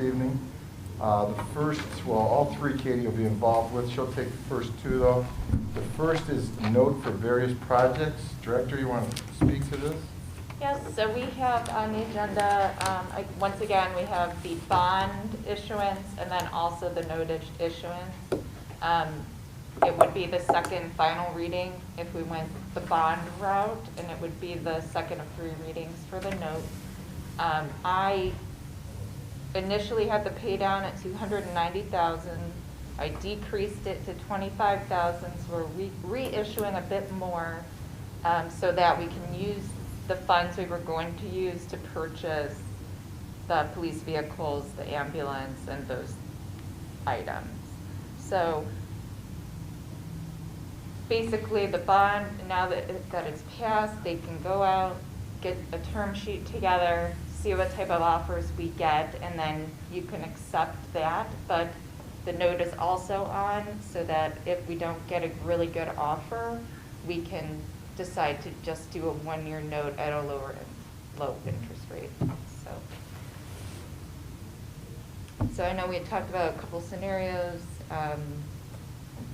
evening. The first, well, all three Katie will be involved with. She'll take the first two, though. The first is note for various projects. Director, you want to speak to this? Yes, so we have on the agenda, once again, we have the bond issuance and then also the note issuance. It would be the second final reading if we went the bond route, and it would be the second of three readings for the note. I initially had the pay down at $290,000. I decreased it to $25,000, so we're reissuing a bit more so that we can use the funds we were going to use to purchase the police vehicles, the ambulance, and those items. So basically the bond, now that it's passed, they can go out, get a term sheet together, see what type of offers we get, and then you can accept that. But the note is also on so that if we don't get a really good offer, we can decide to just do a one-year note at a low interest rate. So I know we had talked about a couple scenarios,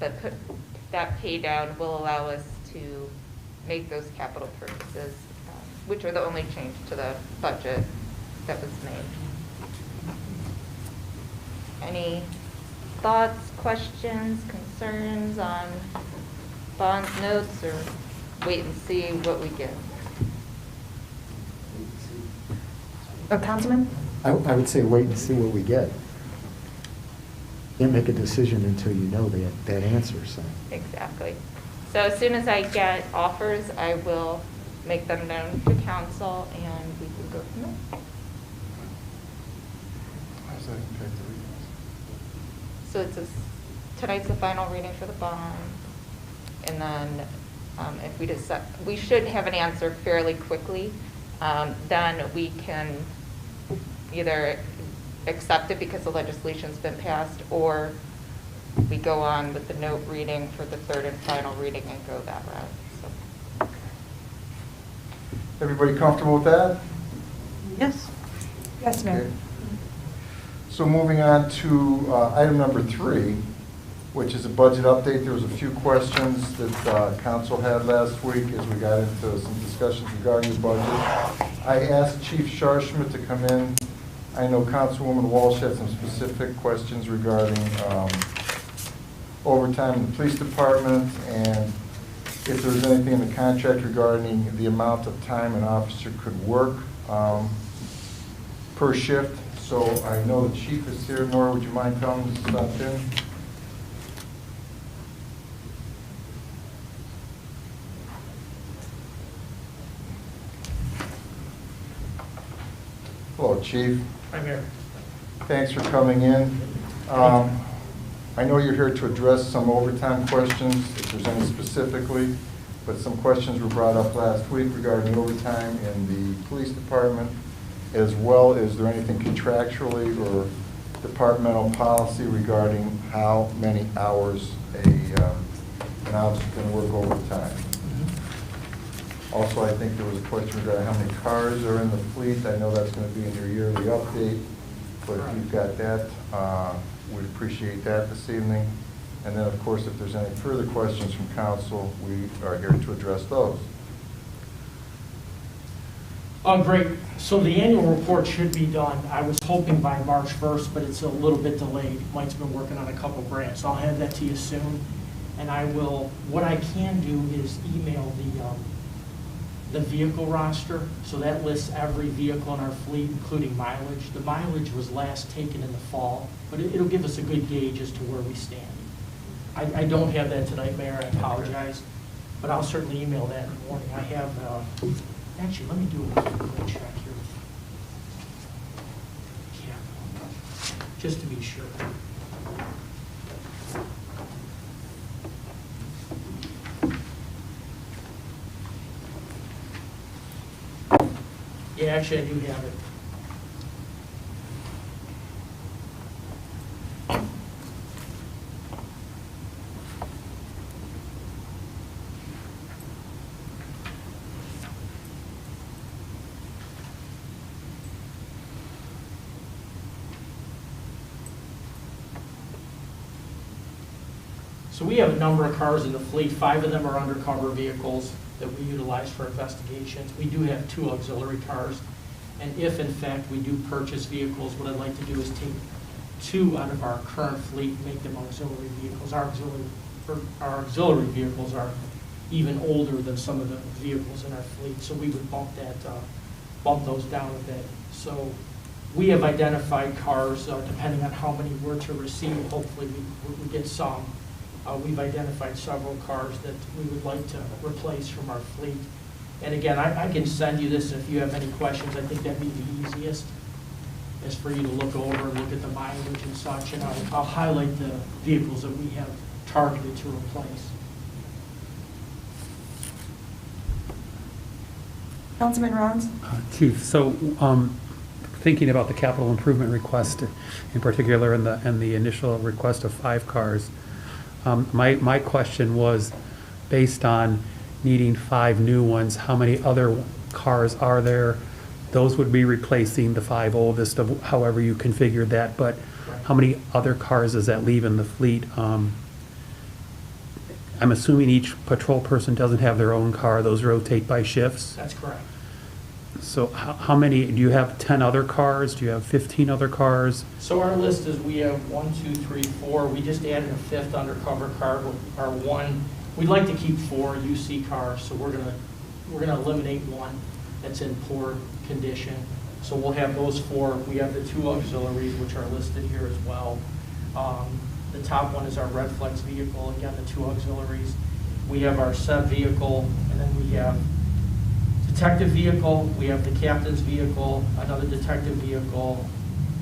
but that pay down will allow us to make those capital purchases, which are the only change to the budget that was made. Any thoughts, questions, concerns on bonds, notes, or wait and see what we get? Councilman? I would say wait and see what we get. Can't make a decision until you know that answer, so. Exactly. So as soon as I get offers, I will make them known to council, and we can go from there. How does that impact the readings? So tonight's the final reading for the bond, and then if we decide, we should have an answer fairly quickly. Then we can either accept it because the legislation's been passed, or we go on with the note reading for the third and final reading and go that route. So. Everybody comfortable with that? Yes. Yes, ma'am. Okay. So moving on to item number 3, which is a budget update. There was a few questions that council had last week as we got into some discussions regarding the budget. I asked Chief Scharschmidt to come in. I know Councilwoman Walsh had some specific questions regarding overtime in the police department, and if there was anything in the contract regarding the amount of time an officer could work per shift. So I know the chief is here. Nora, would you mind telling us about that? Hello, Chief. I'm here. Thanks for coming in. I know you're here to address some overtime questions, if there's any specifically, but some questions were brought up last week regarding overtime in the police department, as well as there anything contractually or departmental policy regarding how many hours an officer can work overtime. Also, I think there was a question regarding how many cars are in the fleet. I know that's going to be in your yearly update, but if you've got that, we'd appreciate that this evening. And then, of course, if there's any further questions from council, we are here to address those. Great. So the annual report should be done. I was hoping by March 1st, but it's a little bit delayed. Mike's been working on a couple grants, so I'll have that to you soon. And I will, what I can do is email the vehicle roster, so that lists every vehicle in our fleet, including mileage. The mileage was last taken in the fall, but it'll give us a good gauge as to where we stand. I don't have that tonight, Mayor, I apologize, but I'll certainly email that in the morning. I have, actually, let me do a quick check here. Yeah, just to be sure. Yeah, actually, I do have it. So we have a number of cars in the fleet. 5 of them are undercover vehicles that we utilize for investigations. We do have 2 auxiliary cars. And if in fact we do purchase vehicles, what I'd like to do is take 2 out of our current fleet, make them auxiliary vehicles. Our auxiliary vehicles are even older than some of the vehicles in our fleet, so we would bump those down a bit. So we have identified cars, depending on how many we're to receive, hopefully we get some. We've identified several cars that we would like to replace from our fleet. And again, I can send you this if you have any questions. I think that'd be the easiest, is for you to look over and look at the mileage and such, and I'll highlight the vehicles that we have targeted to replace. Councilman Rounds? Chief, so thinking about the capital improvement request in particular and the initial request of 5 cars, my question was, based on needing 5 new ones, how many other cars are there? Those would be replacing the 5 oldest of however you configured that, but how many other cars does that leave in the fleet? I'm assuming each patrol person doesn't have their own car, those rotate by shifts? That's correct. So how many, do you have 10 other cars? Do you have 15 other cars? So our list is, we have 1, 2, 3, 4. We just added a 5th undercover car, our 1. We'd like to keep 4 UC cars, so we're gonna eliminate 1 that's in poor condition. So we'll have those 4. We have the 2 auxiliaries, which are listed here as well. The top one is our Red Flex vehicle, again, the 2 auxiliaries. We have our SEV vehicle, and then we have detective vehicle, we have the captain's vehicle, another detective vehicle,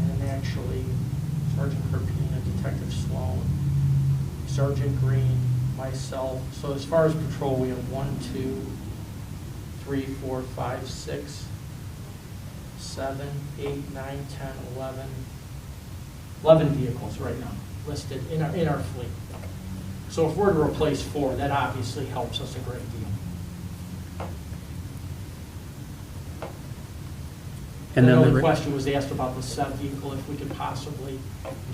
and then actually Sergeant Carpina, Detective Sloan, Sergeant Green, myself. So as far as patrol, we have 1, 2, 3, 4, 5, 6, 7, 8, 9, 10, 11 vehicles right now listed in our fleet. So if we're to replace 4, that obviously helps us a great deal. And then Another question was asked about the SEV vehicle, if we could possibly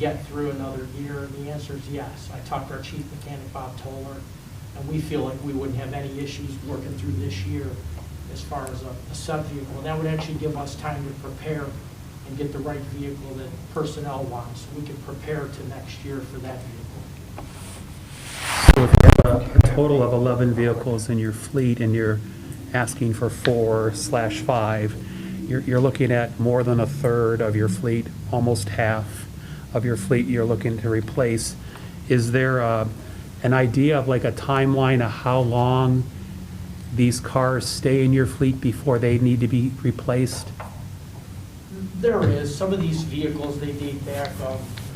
get through another year, and the answer is yes. I talked to our chief mechanic, Bob Toller, and we feel like we wouldn't have any issues working through this year as far as a SEV vehicle. And that would actually give us time to prepare and get the right vehicle that personnel wants, so we can prepare to next year for that vehicle. So if you have a total of 11 vehicles in your fleet and you're asking for 4/5, you're looking at more than a third of your fleet, almost half of your fleet you're looking to replace. Is there an idea of like a timeline of how long these cars stay in your fleet before they need to be replaced? There is. Some of these vehicles, they date back.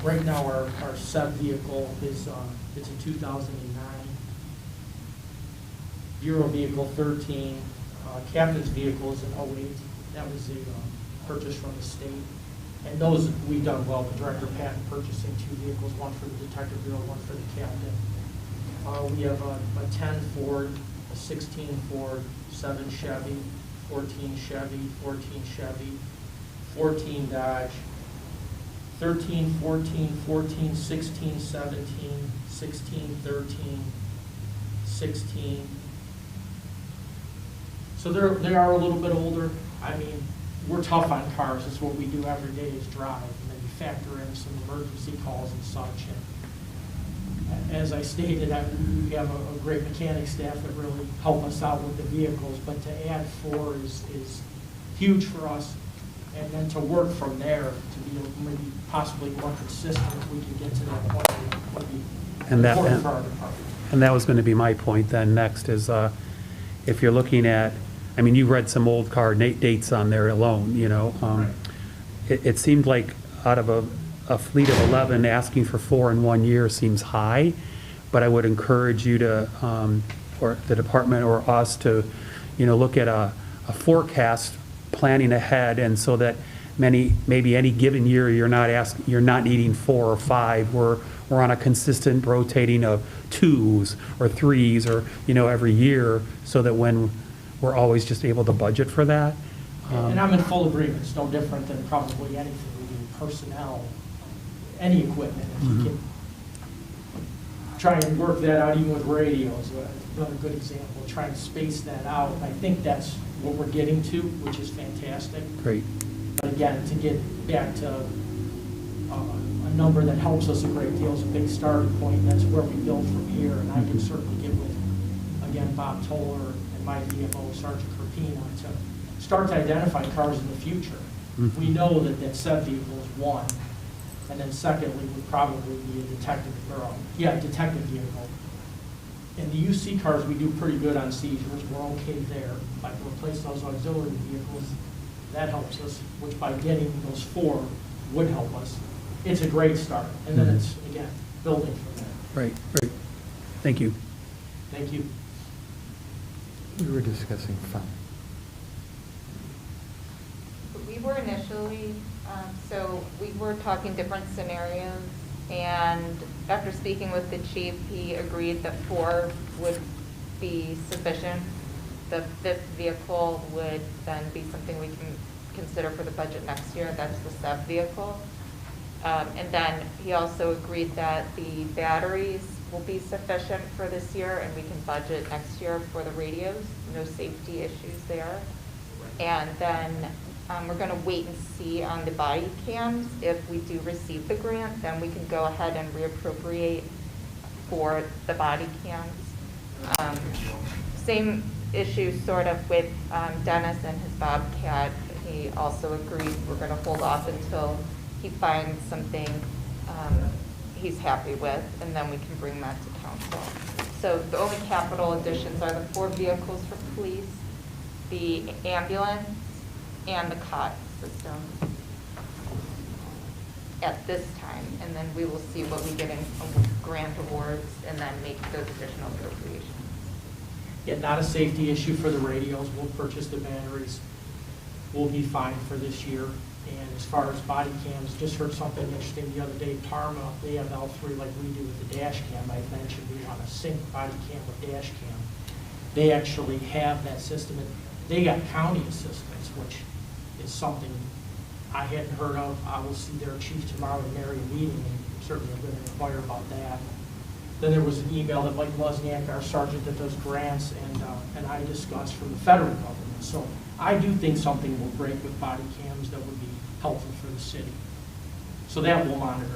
Right now, our SEV vehicle is it's a 2009. Bureau vehicle 13. Captain's vehicle is an 08. That was a purchase from the state. And those, we've done well. The Director Patton purchasing 2 vehicles, 1 for the Detective Bureau, 1 for the Captain. We have a 10 Ford, a 16 Ford, 7 Chevy, 14 Chevy, 14 Chevy, 14 Dodge, 13, 14, 14, 16, 17, 16, 13, 16. So they are a little bit older. I mean, we're tough on cars. It's what we do every day is drive. And then you factor in some emergency calls and such. And as I stated, we have a great mechanic staff that really help us out with the vehicles. But to add 4 is huge for us. And then to work from there, to be maybe possibly more consistent, if we can get to that point, would be important for our department. And that was going to be my point then next is if you're looking at, I mean, you read some old car dates on there alone, you know. Right. It seemed like out of a fleet of 11, asking for 4 in 1 year seems high, but I would encourage you to, or the department or us to, you know, look at a forecast planning ahead, and so that maybe any given year you're not needing 4 or 5. We're on a consistent rotating of 2s or 3s or, you know, every year, so that when we're always just able to budget for that. And I'm in full agreement. It's no different than probably anything we do, personnel, any equipment. If you can try and work that out even with radios. Another good example, trying to space that out. I think that's what we're getting to, which is fantastic. Great. But again, to get back to a number that helps us a great deal is a big starting point. That's where we build from here, and I can certainly get with, again, Bob Toller and my DMO, Sergeant Carpina, to start to identify cars in the future. Mhm. We know that that SEV vehicle is one, and then secondly would probably be a detective vehicle. In the UC cars, we do pretty good on seizures. We're okay there. If I can replace those auxiliary vehicles, that helps us, which by getting those 4 would help us. It's a great start. And then it's, again, building from there. Right, right. Thank you. Thank you. We were discussing fun. We were initially, so we were talking different scenarios, and after speaking with the chief, he agreed that 4 would be sufficient. The 5th vehicle would then be something we can consider for the budget next year. That's the SEV vehicle. And then he also agreed that the batteries will be sufficient for this year, and we can budget next year for the radios. No safety issues there. And then we're going to wait and see on the body cams. If we do receive the grant, then we can go ahead and reappropriate for the body cams. Same issue sort of with Dennis and his Bobcat. He also agreed we're going to hold off until he finds something he's happy with, and then we can bring that to council. So the only capital additions are the 4 vehicles for police, the ambulance, and the cot system at this time. And then we will see what we get in grant awards and then make those additional appropriations. Yeah, not a safety issue for the radios. We'll purchase the batteries. We'll be fine for this year. And as far as body cams, just heard something interesting the other day. Parma, they have L3 like we do with the dash cam. I mentioned we want to sync body cam with dash cam. They actually have that system. And they got county assistance, which is something I hadn't heard of. I will see their chief tomorrow in Mary meeting, and certainly I'm going to inquire about that. Then there was an email that Mike Wozniak, our sergeant that does grants, and I discussed from the federal government. So I do think something will break with body cams that would be helpful for the city. So that we'll monitor.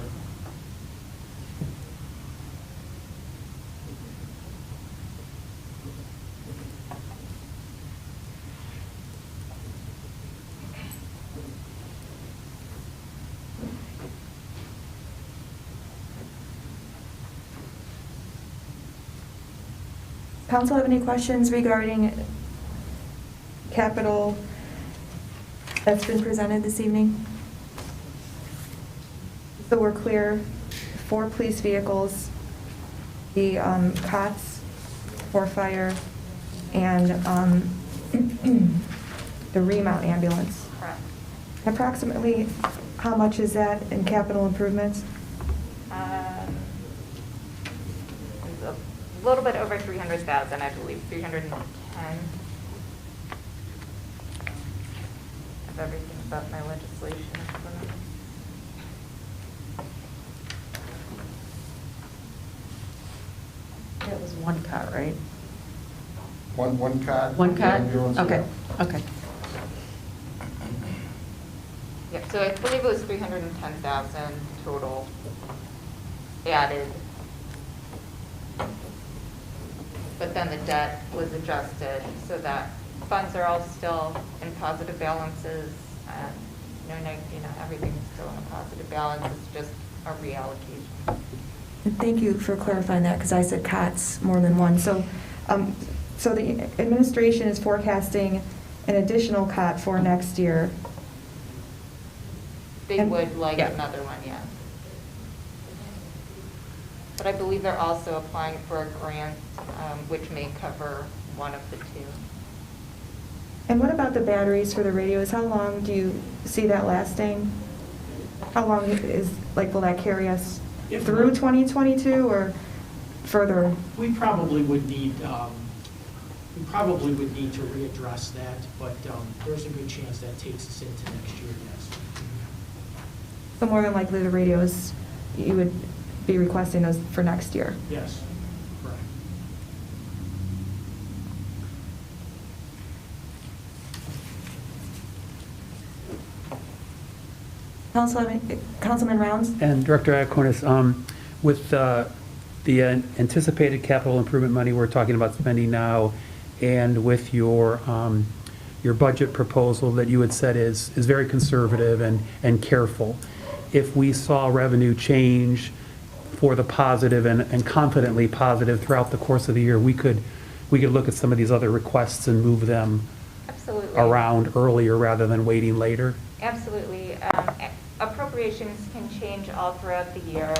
Council have any questions regarding capital that's been presented this evening? So we're clear, 4 police vehicles, the COTS, 4 fire, and the remount ambulance. Correct. Approximately how much is that in capital improvements? It's a little bit over 300,000, I believe, 310. Of everything but my legislation. That was one cut, right? One cot? One cut? ambulance, Okay, yeah. okay. Yeah, so I believe it was 310,000 total added. But then the debt was adjusted so that funds are all still in positive balances. Everything's still in a positive balance. It's just a reallocation. And thank you for clarifying that, because I said COTS more than one. So, so the administration is forecasting an additional COT for next year. They And- would like Yeah. another one, yeah. But I believe they're also applying for a grant, which may cover one of the 2. And what about the batteries for the radios? How long do you see that lasting? How long will that carry us If through not- 2022 or further? We probably would need to readdress that, but there's a good chance that takes us into next year, yes. So more than likely the radios, you would be requesting those for next year. Yes, correct. Councilman Rounds? And Director Iaconis, with the anticipated capital improvement money we're talking about spending now, and with your budget proposal that you had said is very conservative and careful, if we saw revenue change for the positive and confidently positive throughout the course of the year, we could look at some of these other requests and move them Absolutely. around earlier rather than waiting later? Absolutely. Appropriations can change all throughout the year.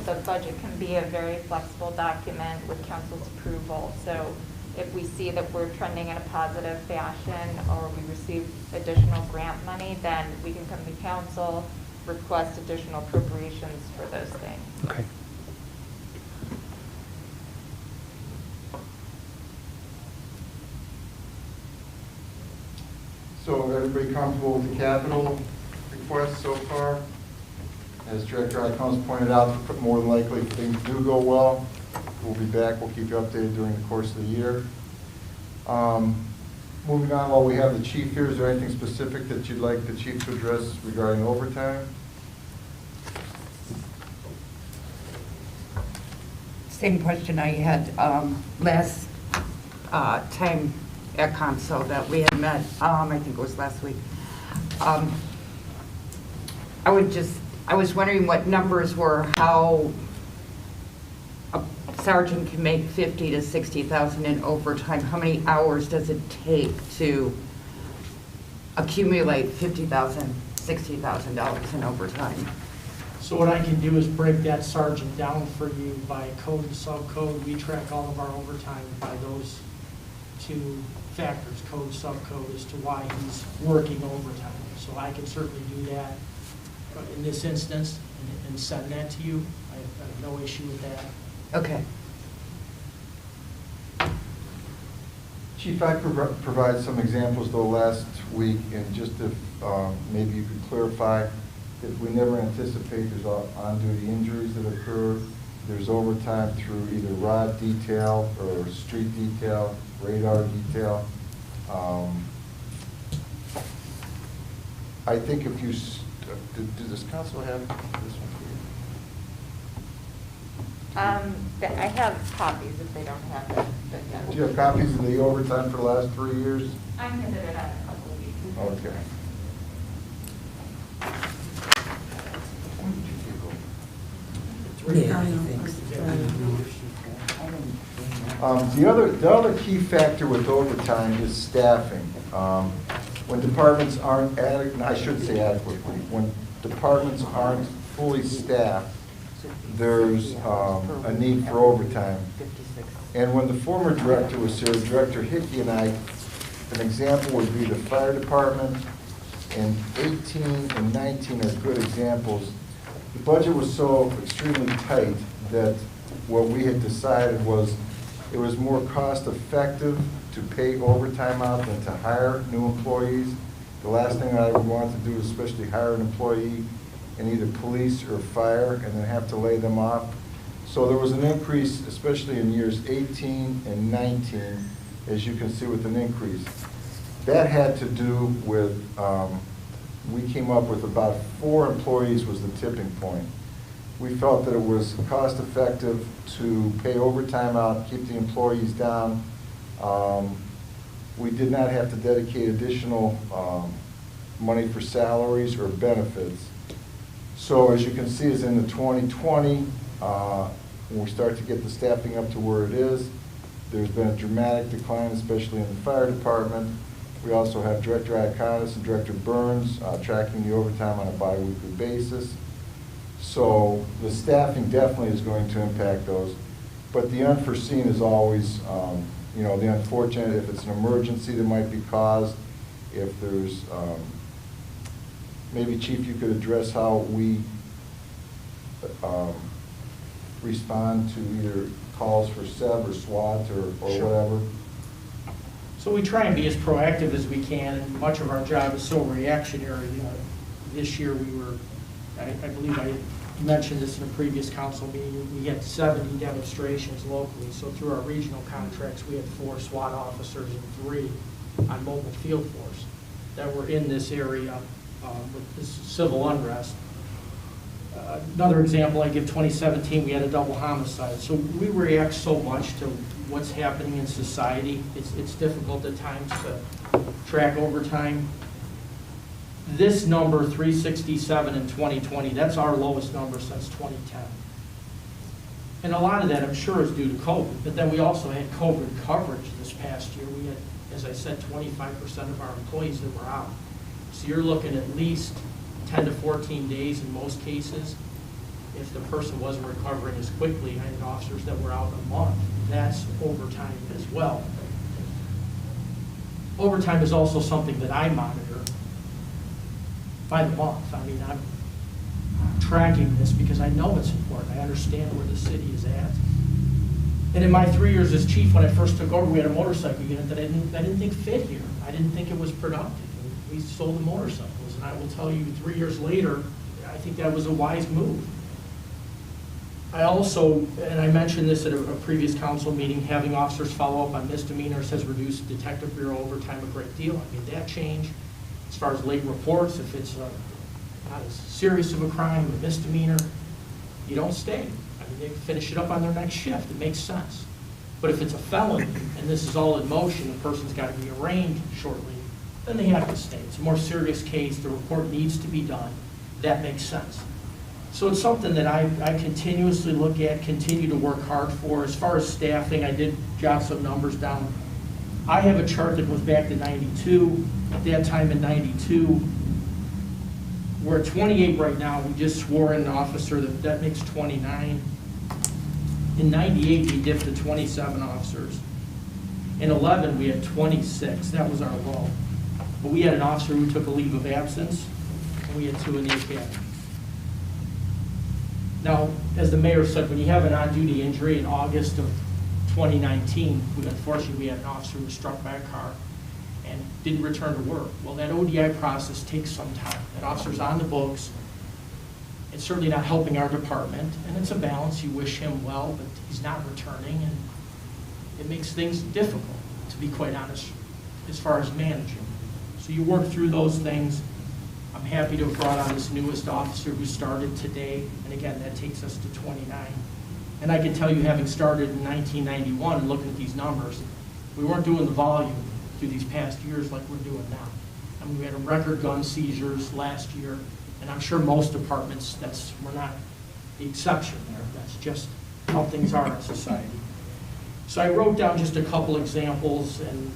The budget can be a very flexible document with council's approval. So if we see that we're trending in a positive fashion or we receive additional grant money, then we can come to council, request additional appropriations for those things. Okay. So everybody comfortable with the capital request so far? As Director Iaconis pointed out, more than likely if things do go well, we'll be back, we'll keep you updated during the course of the year. Moving on, while we have the chief here, is there anything specific that you'd like the chief to address regarding overtime? Same question I had last time at council that we had met, I think it was last week. I was wondering what numbers were, how a sergeant can make $50,000 to $60,000 in overtime. How many hours does it take to accumulate $50,000, $60,000 in overtime? So what I can do is break that sergeant down for you by code and subcode. We track all of our overtime by those two factors, code, subcode, as to why he's working overtime. So I can certainly do that in this instance and send that to you. I have no issue with that. Okay. Chief, I provided some examples though last week, and just if maybe you could clarify, if we never anticipate there's on-duty injuries that occur, there's overtime through either rod detail or street detail, radar detail. I think if you, does this council have this one for you? I have copies if they don't have it. But yeah. Do you have copies of the overtime for the last 3 years? I can do it out in a couple of weeks. Okay. The other key factor with overtime is staffing. When departments aren't I shouldn't say adequately, when departments aren't fully staffed, there's a need for overtime. And when the former director was here, Director Hickey and I, an example would be the fire department, and 18 and 19 are good examples. The budget was so extremely tight that what we had decided was it was more cost effective to pay overtime out than to hire new employees. The last thing I would want to do is especially hire an employee in either police or fire and then have to lay them off. So there was an increase, especially in years 18 and 19, as you can see with an increase. That had to do with, we came up with about 4 employees was the tipping point. We felt that it was cost effective to pay overtime out, keep the employees down. We did not have to dedicate additional money for salaries or benefits. So as you can see, is in the 2020, when we start to get the staffing up to where it is, there's been a dramatic decline, especially in the fire department. We also have Director Iaconis and Director Burns tracking the overtime on a bi-weekly basis. So the staffing definitely is going to impact those. But the unforeseen is always, the unfortunate, if it's an emergency that might be caused, if there's, maybe Chief, you could address how we respond to either calls for SEB or SWAT or Sure. whatever. So we try and be as proactive as we can, and much of our job is so reactionary. This year we were, I believe I mentioned this in a previous council meeting, we had 70 demonstrations locally. So through our regional contracts, we had 4 SWAT officers and 3 on mobile field force that were in this area with this civil unrest. Another example I give, 2017, we had a double homicide. So we react so much to what's happening in society. It's difficult at times to track overtime. This number, 367 in 2020, that's our lowest number since 2010. And a lot of that, I'm sure, is due to COVID. But then we also had COVID coverage this past year. We had, as I said, 25% of our employees that were out. So you're looking at least 10 to 14 days in most cases. If the person wasn't recovering as quickly, I had officers that were out a month. That's overtime as well. Overtime is also something that I monitor by the month. I mean, I'm tracking this because I know it's important. I understand where the city is at. And in my 3 years as chief, when I first took over, we had a motorcycle unit that I didn't think fit here. I didn't think it was productive. We sold the motorcycles, and I will tell you, 3 years later, I think that was a wise move. I also, and I mentioned this at a previous council meeting, having officers follow up on misdemeanors has reduced Detective Bureau overtime a great deal. I made that change. As far as late reports, if it's not as serious of a crime, a misdemeanor, you don't stay. I mean, they finish it up on their next shift. It makes sense. But if it's a felony, and this is all in motion, the person's got to be arraigned shortly, then they have to stay. It's a more serious case. The report needs to be done. That makes sense. So it's something that I continuously look at, continue to work hard for. As far as staffing, I did jot some numbers down. I have a chart that goes back to 92. At that time in 92, we're at 28 right now. We just swore in an officer that makes 29. In 98, we dipped to 27 officers. In 11, we had 26. That was our low. But we had an officer who took a leave of absence, and we had 2 in the academy. Now, as the mayor said, when you have an on-duty injury in August of 2019, unfortunately, we had an officer who was struck by a car and didn't return to work. Well, that ODI process takes some time. That officer's on the books. It's certainly not helping our department, and it's a balance. You wish him well, but he's not returning, and it makes things difficult, to be quite honest, as far as managing. So you work through those things. I'm happy to have brought on this newest officer who started today, and again, that takes us to 29. And I can tell you, having started in 1991 and looking at these numbers, we weren't doing the volume through these past years like we're doing now. I mean, we had a record gun seizures last year, and I'm sure most departments, we're not the exception there. That's just how things are in society. So I wrote down just a couple examples, and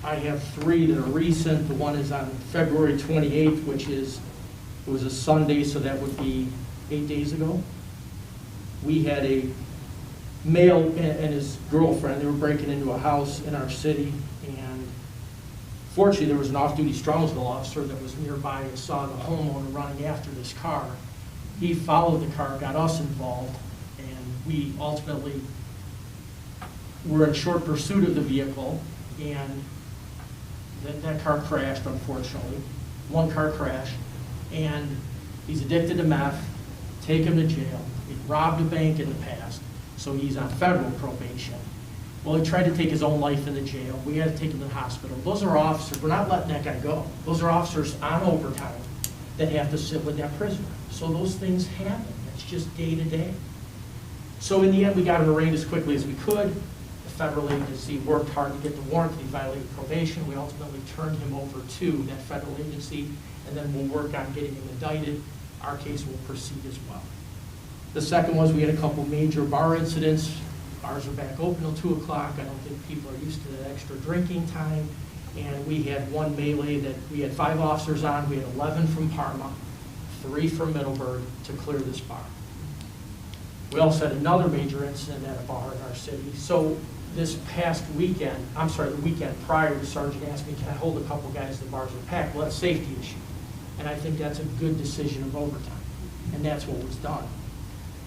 I have 3 that are recent. The one is on February 28th, it was a Sunday, so that would be 8 days ago. We had a male and his girlfriend. They were breaking into a house in our city, and fortunately there was an off-duty Strongsville officer that was nearby and saw the homeowner running after this car. He followed the car, got us involved, and we ultimately were in short pursuit of the vehicle, and that car crashed, unfortunately. One car crashed, and he's addicted to meth. Take him to jail. He robbed a bank in the past, so he's on federal probation. Well, he tried to take his own life in the jail. We had to take him to the hospital. Those are officers. We're not letting that guy go. Those are officers on overtime that have to sit with that prisoner. So those things happen. It's just day to day. So in the end, we got him arraigned as quickly as we could. The federal agency worked hard to get the warrant. He violated probation. We ultimately turned him over to that federal agency, and then we'll work on getting him indicted. Our case will proceed as well. The second was we had a couple major bar incidents. Bars are back open till 2 o'clock. I don't think people are used to that extra drinking time. And we had one melee that we had 5 officers on. We had 11 from Parma, 3 from Middleburg to clear this bar. We also had another major incident at a bar in our city. So this past weekend, the weekend prior, the sergeant asked me, can I hold a couple guys, the bars are packed? Well, that's a safety issue. And I think that's a good decision of overtime. And that's what was done.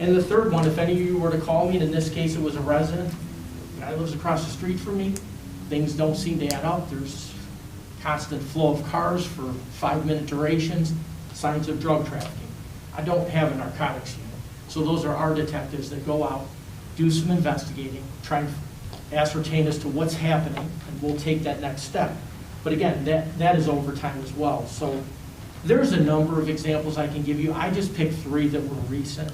And the third one, if any of you were to call me, and in this case it was a resident, the guy lives across the street from me, things don't seem to add up. There's constant flow of cars for 5-minute durations, signs of drug trafficking. I don't have a narcotics unit. So those are our detectives that go out, do some investigating, try and ascertain as to what's happening, and we'll take that next step. But again, that is overtime as well. So there's a number of examples I can give you. I just picked 3 that were recent,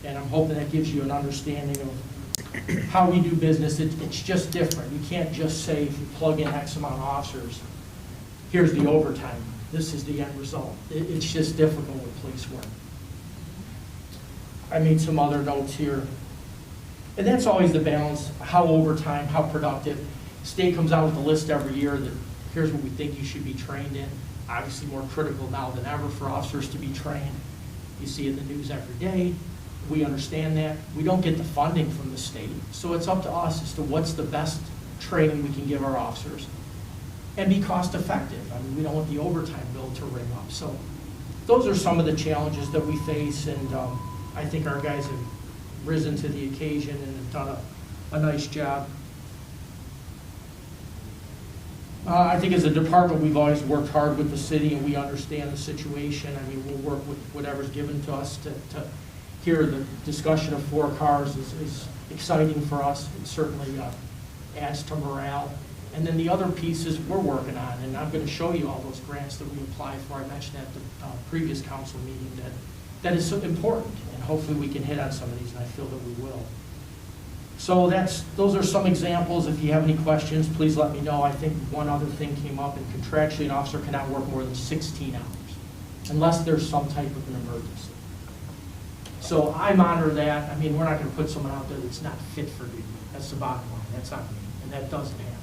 and I'm hoping that gives you an understanding of how we do business. It's just different. You can't just say if you plug in X amount of officers, here's the overtime. This is the end result. It's just difficult with police work. I made some other notes here. And that's always the balance, how overtime, how productive. State comes out with a list every year that here's what we think you should be trained in. Obviously more critical now than ever for officers to be trained. You see it in the news every day. We understand that. We don't get the funding from the state. So it's up to us as to what's the best training we can give our officers and be cost effective. I mean, we don't want the overtime bill to ring up. So those are some of the challenges that we face, and I think our guys have risen to the occasion and have done a nice job. I think as a department, we've always worked hard with the city, and we understand the situation. I mean, we'll work with whatever's given to us to hear the discussion of 4 cars is exciting for us. It certainly adds to morale. And then the other pieces we're working on, and I'm going to show you all those grants that we applied for. I mentioned at the previous council meeting that is so important, and hopefully we can hit on some of these, and I feel that we will. So those are some examples. If you have any questions, please let me know. I think one other thing came up, and contractually an officer cannot work more than 16 hours unless there's some type of an emergency. So I monitor that. I mean, we're not going to put someone out there that's not fit for duty. That's the bottom line. That's on me, and that doesn't happen.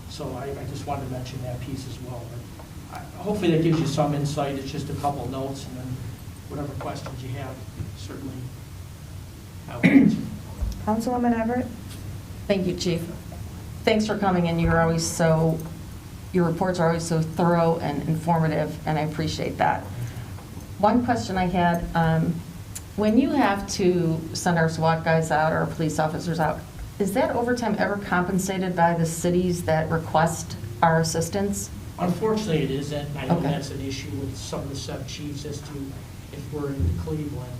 So I just wanted to mention that piece as well. But hopefully that gives you some insight. It's just a couple of notes, and then whatever questions you have, certainly I will answer. Councilwoman Everett? Thank you, Chief. Thanks for coming in. Your reports are always so thorough and informative, and I appreciate that. One question I had, when you have to send our SWAT guys out or our police officers out, is that overtime ever compensated by the cities that request our assistance? Unfortunately, it isn't. I know Okay. that's an issue with some of the sub-chiefs as to if we're in Cleveland,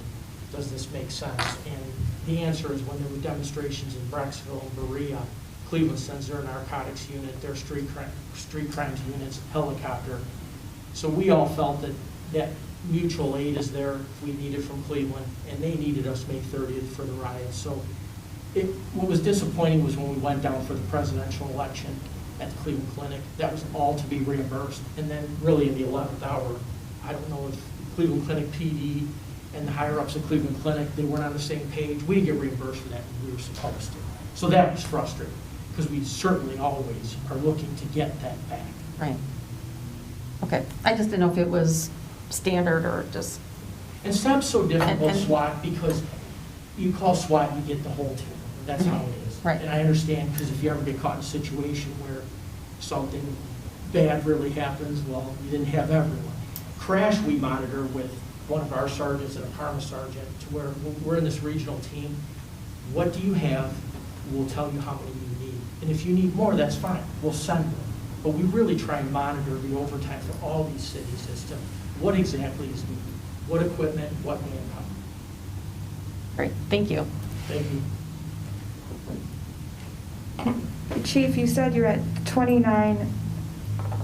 does this make sense? And the answer is when there were demonstrations in Brecksville and Berea, Cleveland sends their narcotics unit, their street crimes units, helicopter. So we all felt that mutual aid is there if we need it from Cleveland, and they needed us May 30th for the riot. So what was disappointing was when we went down for the presidential election at the Cleveland Clinic, that was all to be reimbursed. And then really in the 11th hour, I don't know if Cleveland Clinic PD and the higher-ups at Cleveland Clinic, they weren't on the same page. We didn't get reimbursed for that when we were supposed to. So that was frustrating, because we certainly always are looking to get that back. Right. Okay. I just didn't know if it was standard or just... And SEB's so difficult, And- SWAT, because you call SWAT, you get the whole team. That's how it is. Right. And I understand, because if you ever get caught in a situation where something bad really happens, well, you didn't have everyone. Crash we monitor with one of our sergeants and a Parma sergeant, to where we're in this regional team. What do you have? We'll tell you how many you need. And if you need more, that's fine. We'll send them. But we really try and monitor the overtime for all these cities as to what exactly is needed, what equipment, what manpower. Great. Thank you. Thank you. Chief, you said you're at 29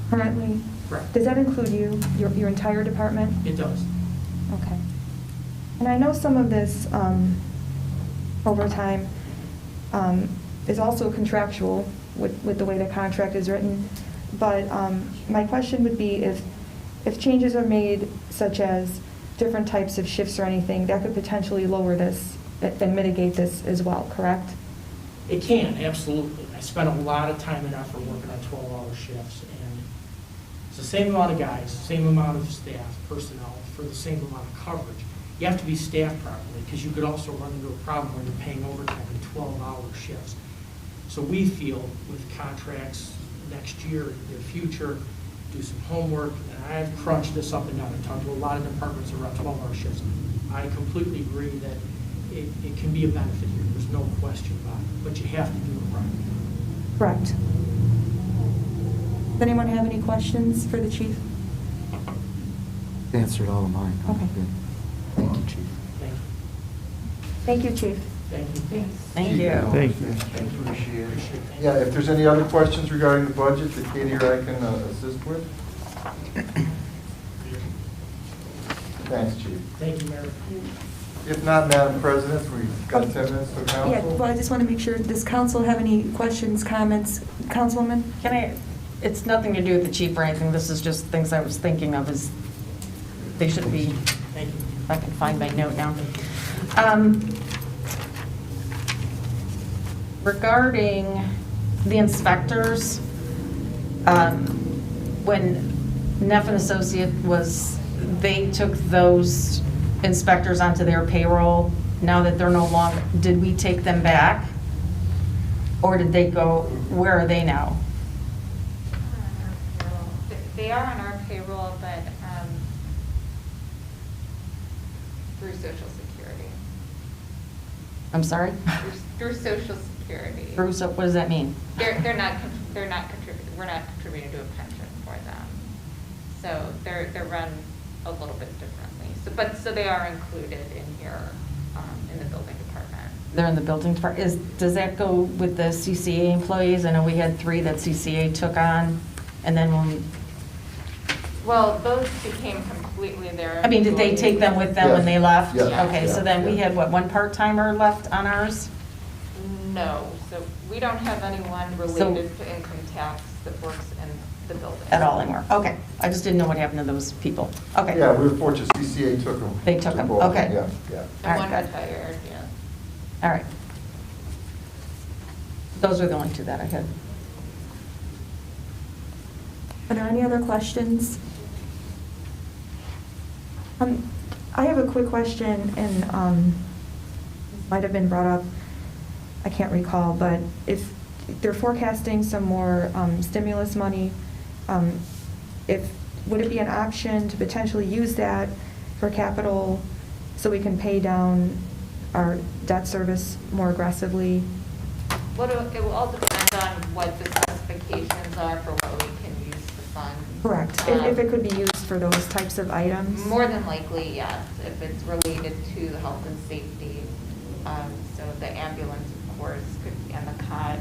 currently. Correct. Does that include you, your entire department? It does. Okay. And I know some of this overtime is also contractual with the way the contract is written, but my question would be if changes are made, such as different types of shifts or anything, that could potentially lower this and mitigate this as well, correct? It can, absolutely. I spent a lot of time and effort working on 12-hour shifts, and it's the same amount of guys, same amount of staff, personnel, for the same amount of coverage. You have to be staffed properly, because you could also run into a problem when you're paying overtime in 12-hour shifts. So we feel with contracts next year, in the future, do some homework, and I've crunched this up and down and talked to a lot of departments around 12-hour shifts. I completely agree that it can be a benefit here, there's no question about it, but you have to do it right. Correct. Does anyone have any questions for the chief? Answered all of mine. Okay. Good. Thank you, Chief. Thank you. Thank you, Chief. Thank you. Thank you. Thank you. Appreciate it. Yeah, if there's any other questions regarding the budget that Katie or I can assist with? Thanks, Chief. Thank you, Mayor. If not, Madam President, we've got 10 minutes for council. Yeah, well, I just want to make sure, does council have any questions, comments? Councilwoman? It's nothing to do with the chief or anything, this is just things I was thinking of, is they should be, Thank you. if I can find my note now. Regarding the inspectors, when Neff and Associate was, they took those inspectors onto their payroll. Now that they're no longer, did we take them back? Or did they go, where are they now? They are on our payroll, but through Social Security. I'm sorry? Through Social Security. Bruce, what does that mean? They're not contributing, we're not contributing to a pension for them. So they're run a little bit differently. So they are included in here, in the building department. They're in the building department. Does that go with the CCA employees? I know we had 3 that CCA took on, and then when, Well, those became completely their. I mean, did they take them with them when they left? Yes. Okay, so Yeah. then we had, what, 1 part-timer left on ours? No, so we don't have anyone related to income tax that works in the building. At all anymore? Okay, I just didn't know what happened to those people. Okay. Yeah, we were fortunate, CCA took them. They took 'em, both. okay. Yeah, yeah. And All one right, good. retired, yeah. All right. Those are the only 2 that I had. Are there any other questions? I have a quick question, and this might have been brought up, I can't recall, but if they're forecasting some more stimulus money, would it be an option to potentially use that for capital so we can pay down our debt service more aggressively? Well, it will all depend on what the specifications are for what we can use the funds. Correct. If it could be used for those types of items? More than likely, yes, if it's related to health and safety. So the ambulance, of course, and the cot.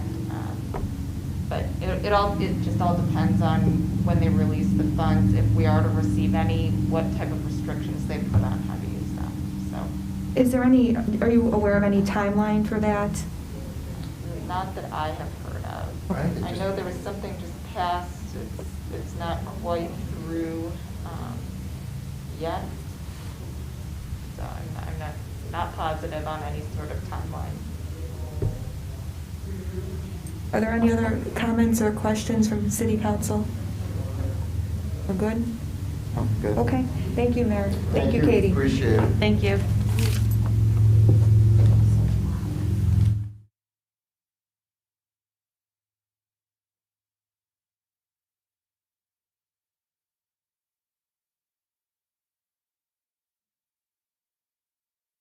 But it just all depends on when they release the funds, if we are to receive any, what type of restrictions they put on how to use them, so. Is there any, are you aware of any timeline for that? Not that I have heard of. Okay. I know there was something just passed, it's not quite through yet. So I'm not positive on any sort of timeline. Are there any other comments or questions from city council? We're good? Oh, good. Okay, thank you, Mayor. Thank you, Katie. Appreciate it. Thank you.